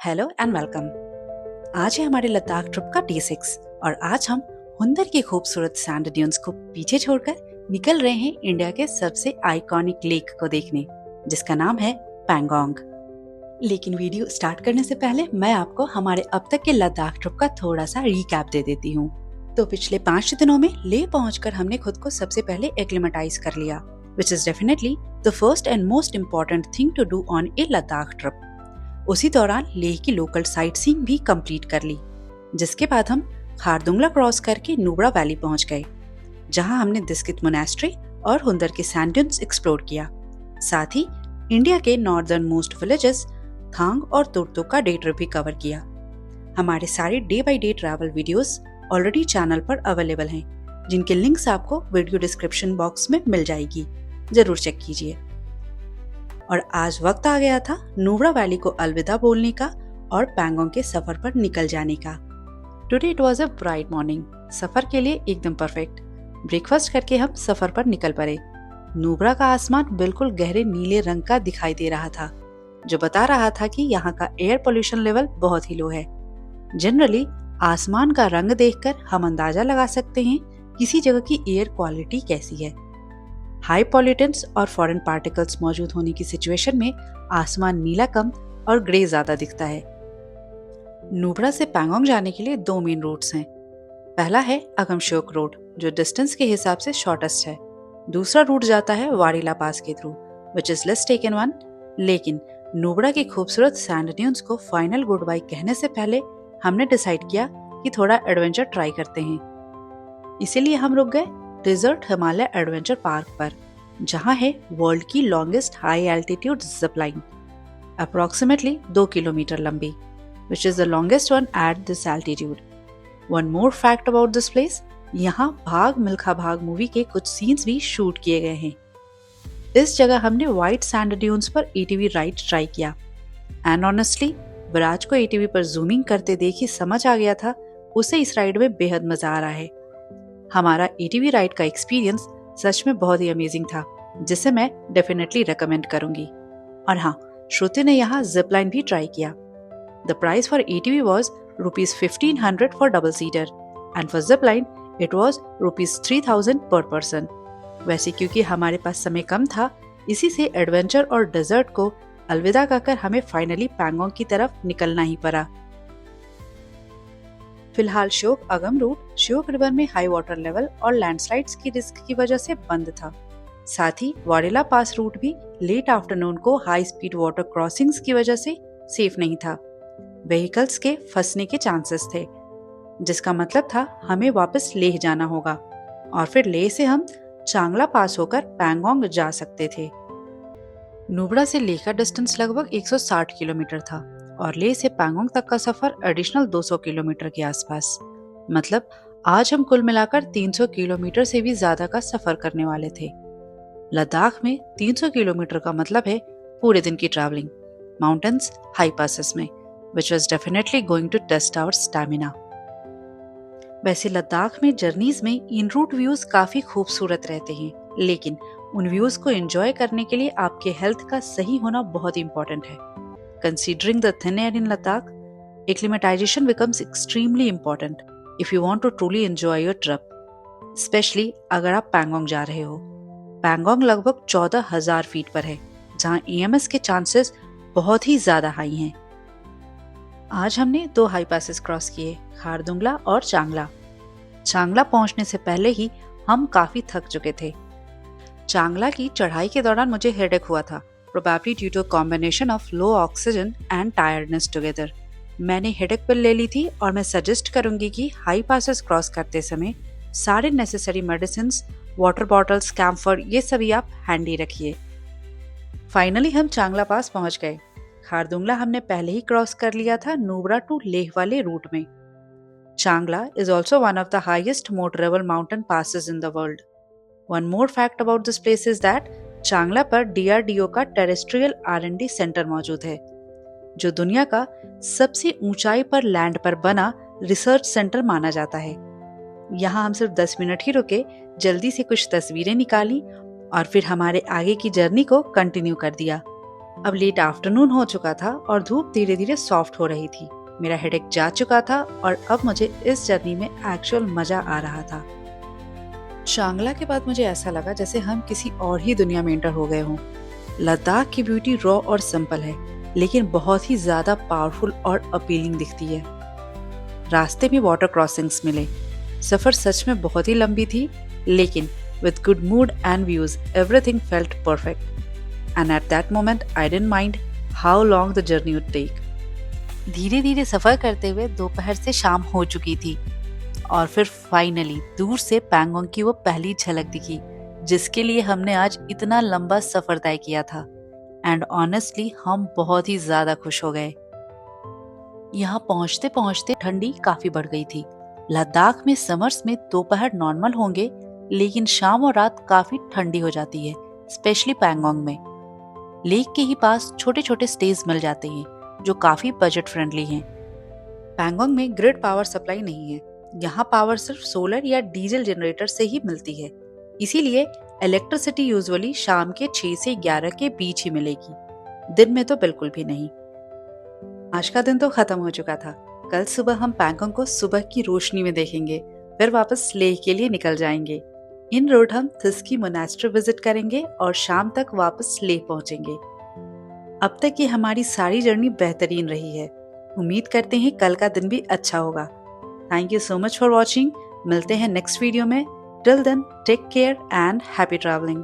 Hello and welcome. आज है हमारे लद्दाख ट्रिप का डे 6 और आज हम हुंदर के खूबसूरत सैंड ड्यून्स को पीछे छोड़कर निकल रहे हैं इंडिया के सबसे आइकॉनिक लेक को देखने, जिसका नाम है पैंगोंग। लेकिन वीडियो स्टार्ट करने से पहले मैं आपको हमारे अब तक के लद्दाख ट्रिप का थोड़ा सा रिकैप दे देती हूँ। तो पिछले 5 दिनों में लेह पहुंचकर हमने खुद को सबसे पहले एक्लिमेटाइज कर लिया, which is definitely the first and most important thing to do on a Ladakh trip. उसी दौरान लेह की लोकल साइट सीइंग भी कंप्लीट कर ली, जिसके बाद हम खारदुंगला क्रॉस करके नुब्रा वैली पहुंच गए, जहां हमने दिस्कित मोनेस्ट्री और हुंदर के सैंड ड्यून्स एक्सप्लोर किया। साथ ही इंडिया के नॉर्दर्न मोस्ट विलेजेस थांग और तुर्तुक का डे ट्रिप भी कवर किया। हमारे सारे day by day travel videos already channel पर अवेलेबल हैं, जिनके लिंक्स आपको वीडियो डिस्क्रिप्शन बॉक्स में मिल जाएगी, जरूर चेक कीजिए। और आज वक्त आ गया था नुब्रा वैली को अलविदा बोलने का और पैंगोंग के सफर पर निकल जाने का। Today it was a bright morning, सफर के लिए एकदम परफेक्ट। ब्रेकफास्ट करके हम सफर पर निकल पड़े। नुब्रा का आसमान बिल्कुल गहरे नीले रंग का दिखाई दे रहा था, जो बता रहा था कि यहाँ का एयर पोल्यूशन लेवल बहुत ही लो है। जनरली आसमान का रंग देखकर हम अंदाजा लगा सकते हैं किसी जगह की एयर क्वालिटी कैसी है। हाई पॉल्यूटेंट्स और फॉरेन पार्टिकल्स मौजूद होने की सिचुएशन में आसमान नीला कम और ग्रे ज्यादा दिखता है। नुब्रा से पैंगोंग जाने के लिए 2 मेन रूट्स हैं। पहला है अगमशोक रोड, जो डिस्टेंस के हिसाब से शॉर्टेस्ट है। दूसरा रूट जाता है वारीला पास के through, which is less taken one. लेकिन नुब्रा की खूबसूरत सैंड ड्यून्स को फाइनल गुड बाय कहने से पहले हमने डिसाइड किया कि थोड़ा एडवेंचर ट्राई करते हैं। इसीलिए हम रुक गए डेजर्ट हिमालय एडवेंचर पार्क पर, जहां है वर्ल्ड की longest high altitude zip line, approximately 2 kilometre लंबी, which is the longest one at this altitude. One more fact about this place, यहाँ भाग मिल्खा भाग मूवी के कुछ सीन्स भी शूट किए गए हैं। इस जगह हमने व्हाइट सैंड ड्यून्स पर एटीवी राइड ट्राई किया एंड ऑनेस्टली विराज को एटीवी पर जूमिंग करते देख ही समझ आ गया था उसे इस राइड में बेहद मजा आ रहा है। हमारा एटीवी राइड का एक्सपीरियंस सच में बहुत ही अमेजिंग था, जिसे मैं डेफिनेटली रेकमेंड करूंगी। और हाँ, श्रुति ने यहाँ जिप लाइन भी ट्राई किया। The price for ATV was ₹1500 for double seater and for zip line it was ₹3000 पर पर्सन। वैसे क्योंकि हमारे पास समय कम था, इसी से एडवेंचर और डेजर्ट को अलविदा कहकर हमें फाइनली पैंगोंग की तरफ निकलना ही पड़ा। फिलहाल श्योक अगम रूट श्योक रिवर में हाई वाटर लेवल और लैंडस्लाइड्स की रिस्क की वजह से बंद था। साथ ही वारीला पास रूट भी लेट आफ्टरनून को हाई स्पीड वाटर क्रॉसिंग्स की वजह से सेफ नहीं था। व्हीकल्स के फंसने के चांसेस थे, जिसका मतलब था हमें वापस लेह जाना होगा और फिर लेह से हम चांगला पास होकर पैंगोंग जा सकते थे। नुब्रा से लेह का डिस्टेंस लगभग 160 किलोमीटर था और लेह से पैंगोंग तक का सफर एडिशनल 200 किलोमीटर के आसपास। मतलब आज हम कुल मिलाकर 300 किलोमीटर से भी ज्यादा का सफर करने वाले थे। लद्दाख में 300 किलोमीटर का मतलब है पूरे दिन की ट्रैवलिंग, माउंटेन्स, हाई पासेस में, which was definitely going to test our stamina। वैसे लद्दाख में जर्नीज में इन रूट व्यूज काफी खूबसूरत रहते हैं, लेकिन उन व्यूज को एंजॉय करने के लिए आपके हेल्थ का सही होना बहुत इंपॉर्टेंट है। Considering the thin air in Ladakh, acclimatization becomes extremely important if you want to truly enjoy your trip, especially अगर आप पैंगोंग जा रहे हो। पैंगोंग लगभग 14,000 फीट पर है, जहाँ EMS के चांसेस बहुत ही ज्यादा हाई हैं। आज हमने 2 हाई पासेस क्रॉस किए, खारदुंगला और चांगला। चांगला पहुंचने से पहले ही हम काफी थक चुके थे। चांगला की चढ़ाई के दौरान मुझे हेडेक हुआ था, probably due to a combination of low oxygen and tiredness together। मैंने हेडेक पिल ले ली थी और मैं सजेस्ट करूंगी कि हाई पासेस क्रॉस करते समय सारे necessary medicines, water bottles, camphor, ये सभी आप हैंडी रखिए। फाइनली हम चांगला पास पहुंच गए। खारदुंगला हमने पहले ही क्रॉस कर लिया था नुब्रा टू लेह वाले रूट में। चांगला is also one of the highest motorable mountain passes in the world. One more fact about this place is that चांगला पर DRDO का टेरेस्ट्रियल R&D सेंटर मौजूद है, जो दुनिया का सबसे ऊंचाई पर लैंड पर बना रिसर्च सेंटर माना जाता है। यहाँ हम सिर्फ 10 मिनट ही रुके, जल्दी से कुछ तस्वीरें निकाली और फिर हमारे आगे की जर्नी को कंटिन्यू कर दिया। अब लेट आफ्टरनून हो चुका था और धूप धीरे धीरे सॉफ्ट हो रही थी। मेरा हेडेक जा चुका था और अब मुझे इस जर्नी में एक्चुअल मजा आ रहा था। चांगला के बाद मुझे ऐसा लगा जैसे हम किसी और ही दुनिया में एंटर हो गए हों। लद्दाख की ब्यूटी रॉ और सिंपल है, लेकिन बहुत ही ज्यादा पावरफुल और अपीलिंग दिखती है। रास्ते में वाटर क्रॉसिंग्स मिले। सफर सच में बहुत ही लंबी थी, लेकिन with good mood and views, everything felt perfect. And at that moment, I didn't mind how long the journey would take. धीरे धीरे सफर करते हुए दोपहर से शाम हो चुकी थी और फिर फाइनली दूर से पैंगोंग की वो पहली झलक दिखी जिसके लिए हमने आज इतना लंबा सफर तय किया था। एंड ऑनेस्टली हम बहुत ही ज्यादा खुश हो गए। यहाँ पहुंचते पहुंचते ठंडी काफी बढ़ गई थी। लद्दाख में समर्स में दोपहर नॉर्मल होंगे, लेकिन शाम और रात काफी ठंडी हो जाती है, स्पेशली पैंगोंग में। लेक के ही पास छोटे छोटे स्टेज मिल जाते हैं जो काफी बजट फ्रेंडली हैं। पैंगोंग में ग्रिड पावर सप्लाई नहीं है, यहाँ पावर सिर्फ सोलर या डीजल जनरेटर से ही मिलती है। इसीलिए इलेक्ट्रिसिटी यूजुअली शाम के 6 से 11 के बीच ही मिलेगी, दिन में तो बिल्कुल भी नहीं। आज का दिन तो खत्म हो चुका था। कल सुबह हम पैंगोंग को सुबह की रोशनी में देखेंगे, फिर वापस लेह के लिए निकल जाएंगे। इन रोड हम थिस्की मोनास्ट्री विजिट करेंगे और शाम तक वापस लेह पहुंचेंगे। अब तक ये हमारी सारी जर्नी बेहतरीन रही है। उम्मीद करते हैं कल का दिन भी अच्छा होगा। Thank you so much for watching. मिलते हैं नेक्स्ट वीडियो में। Till then take care and happy travelling.